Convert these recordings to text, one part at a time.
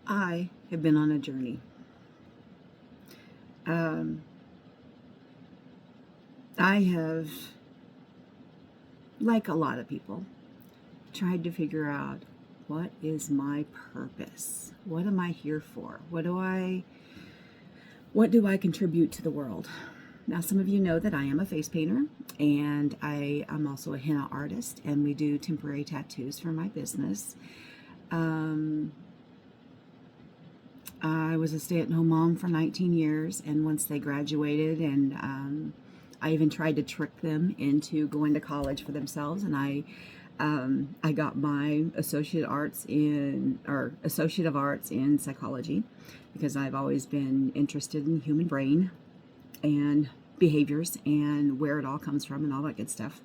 I have been on a journey. Um, I have, like a lot of people, tried to figure out what is my purpose? What am I here for? What do I contribute to the world? Now, some of you know that I am a face painter, and I am also a henna artist, and we do temporary tattoos for my business. Um, I was a stay-at-home mom for 19 years, and once they graduated, and I even tried to trick them into going to college for themselves, and I got my associate of arts in psychology because I've always been interested in the human brain and behaviors and where it all comes from and all that good stuff.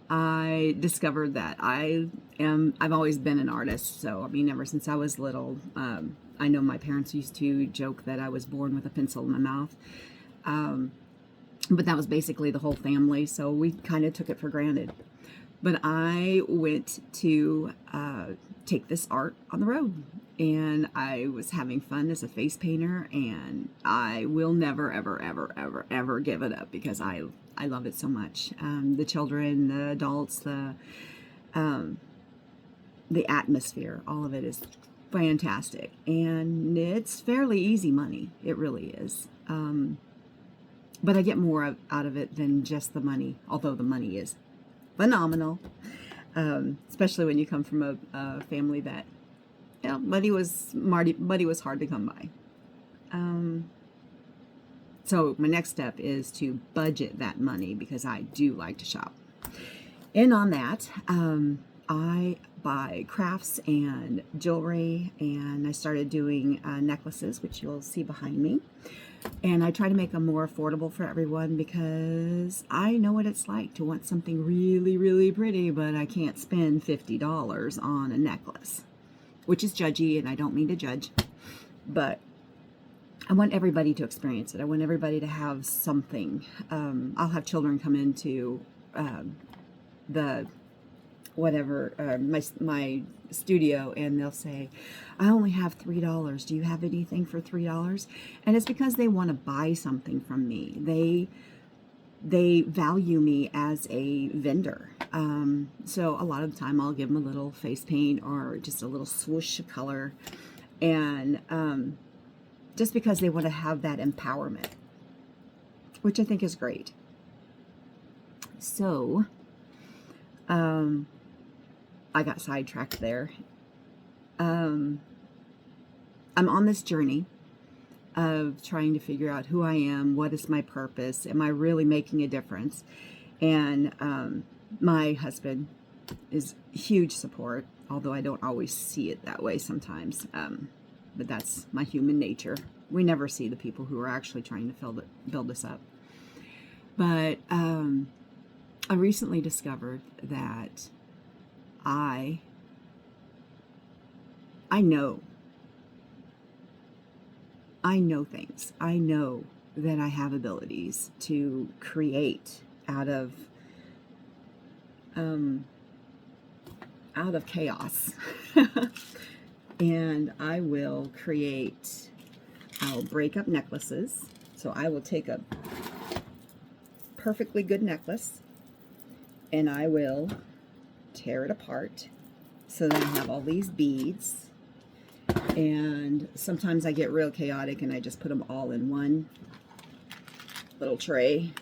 I discovered that I've always been an artist. So, I mean, ever since I was little, I know my parents used to joke that I was born with a pencil in my mouth. But that was basically the whole family. So we kind of took it for granted. But I went to take this art on the road, and I was having fun as a face painter, and I will never, ever, ever, ever, ever give it up because I love it so much. The children, the adults, the atmosphere, all of it is fantastic, and it's fairly easy money. It really is. But I get more out of it than just the money, although the money is phenomenal, especially when you come from a family that, money was hard to come by. So my next step is to budget that money because I do like to shop. And on that, I buy crafts and jewelry, and I started doing necklaces, which you'll see behind me. And I try to make them more affordable for everyone because I know what it's like to want something really, really pretty, but I can't spend $50 on a necklace, which is judgy, and I don't mean to judge, but I want everybody to experience it. I want everybody to have something. I'll have children come into the my studio, and they'll say, I only have $3. Do you have anything for $3? And it's because they want to buy something from me. They value me as a vendor. So a lot of the time I'll give them a little face paint or just a little swoosh of color, and just because they want to have that empowerment, which I think is great. So I got sidetracked there. I'm on this journey of trying to figure out who I am, what is my purpose, am I really making a difference? And my husband is huge support, although I don't always see it that way sometimes. But that's my human nature. We never see the people who are actually trying to build us up. But I recently discovered that I know things. I know that I have abilities to create out of chaos. And I'll break up necklaces. So I will take a perfectly good necklace and I will tear it apart so that I have all these beads. And sometimes I get real chaotic and I just put them all in one little tray.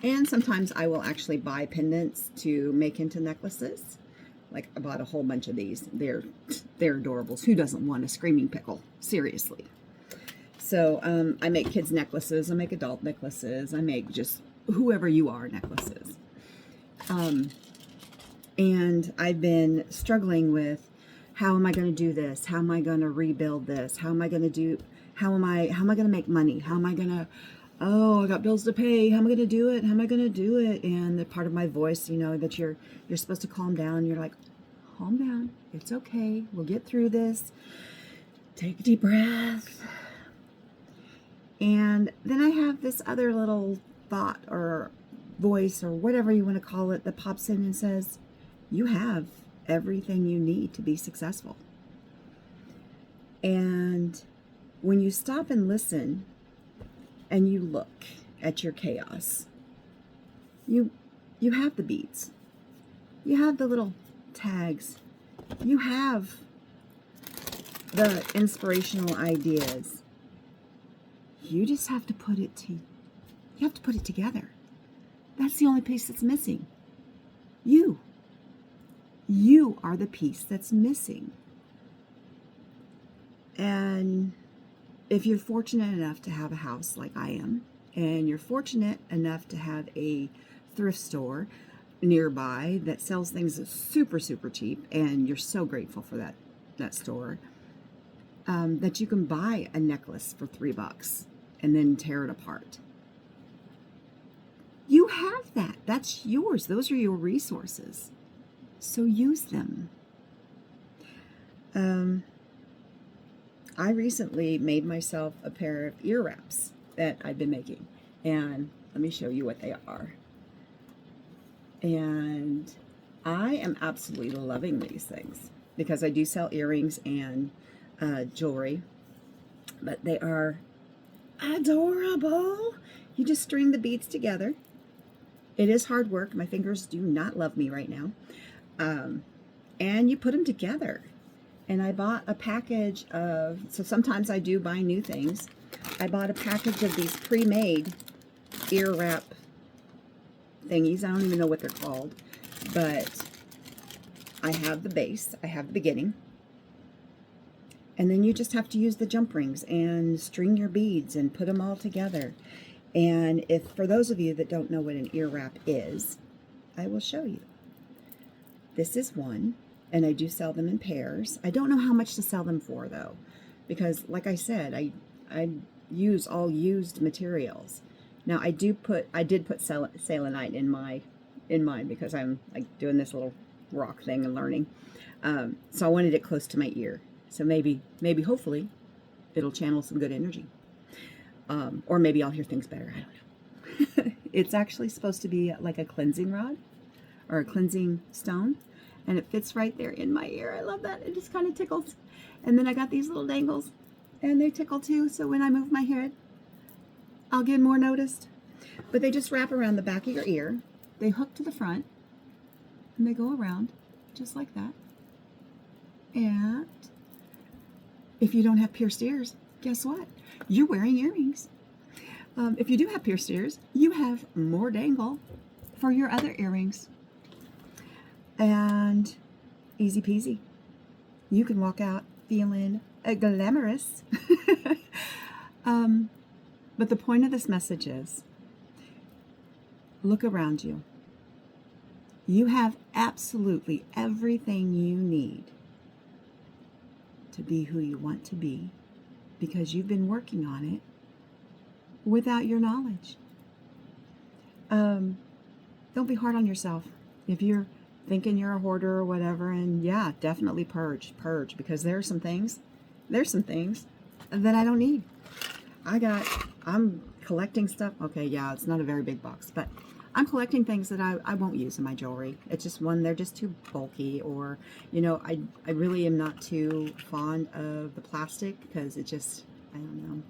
And sometimes I will actually buy pendants to make into necklaces. Like, I bought a whole bunch of these. They're adorables. Who doesn't want a screaming pickle? Seriously. So I make kids necklaces. I make adult necklaces. I make just whoever you are necklaces. And I've been struggling with, how am I going to do this? How am I going to rebuild this? How am I going to make money? How am I going to, I got bills to pay. How am I going to do it? How am I going to do it? And the part of my voice, that you're supposed to calm down. You're like, calm down. It's okay. We'll get through this. Take a deep breath. And then I have this other little thought or voice or whatever you want to call it that pops in and says, you have everything you need to be successful. And when you stop and listen and you look at your chaos, you have the beats. You have the little tags. You have the inspirational ideas. You just have to put it together. That's the only piece that's missing. You are the piece that's missing. And if you're fortunate enough to have a house like I am, and you're fortunate enough to have a thrift store nearby that sells things super, super cheap, and you're so grateful for that store, that you can buy a necklace for $3 and then tear it apart. You have that. That's yours. Those are your resources. So use them. I recently made myself a pair of ear wraps that I've been making. And let me show you what they are. And I am absolutely loving these things because I do sell earrings and jewelry. But they are adorable. You just string the beads together. It is hard work. My fingers do not love me right now. And you put them together. And I bought a package of, so sometimes I do buy new things. I bought a package of these pre-made ear wrap thingies. I don't even know what they're called. But I have the base. I have the beginning. And then you just have to use the jump rings and string your beads and put them all together. And if, for those of you that don't know what an ear wrap is, I will show you. This is one, and I do sell them in pairs. I don't know how much to sell them for, though, because, like I said, I use all used materials. Now, I did put selenite in mine because I'm like doing this little rock thing and learning. So I wanted it close to my ear. So maybe, hopefully, it'll channel some good energy. Or maybe I'll hear things better. I don't know. It's actually supposed to be like a cleansing rod or a cleansing stone. And it fits right there in my ear. I love that. It just kind of tickles. And then I got these little dangles. And they tickle too. So when I move my head, I'll get more noticed. But they just wrap around the back of your ear. They hook to the front. And they go around just like that. And if you don't have pierced ears, guess what? You're wearing earrings. If you do have pierced ears, you have more dangle for your other earrings. And easy peasy. You can walk out feeling glamorous. But the point of this message is, look around you. You have absolutely everything you need to be who you want to be because you've been working on it without your knowledge. Don't be hard on yourself. If you're thinking you're a hoarder or whatever, and yeah, definitely purge, because there's some things that I don't need. I'm collecting stuff. Okay, yeah, it's not a very big box, but I'm collecting things that I won't use in my jewelry. It's just they're just too bulky, or, I really am not too fond of the plastic because it just, I don't know.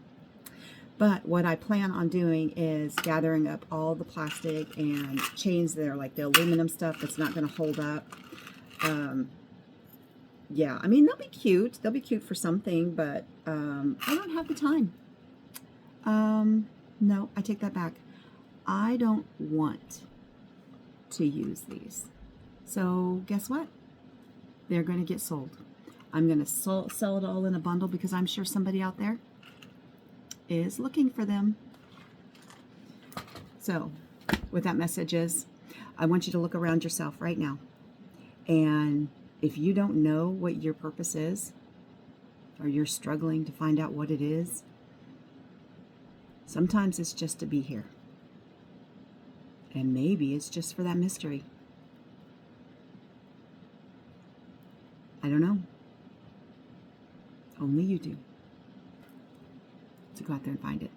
But what I plan on doing is gathering up all the plastic and chains that are like the aluminum stuff that's not going to hold up. Yeah, I mean, they'll be cute. They'll be cute for something, but I don't have the time. No, I take that back. I don't want to use these. So guess what? They're going to get sold. I'm going to sell it all in a bundle because I'm sure somebody out there is looking for them. So what that message is, I want you to look around yourself right now. And if you don't know what your purpose is, or you're struggling to find out what it is, sometimes it's just to be here. And maybe it's just for that mystery. I don't know. Only you do. So go out there and find it.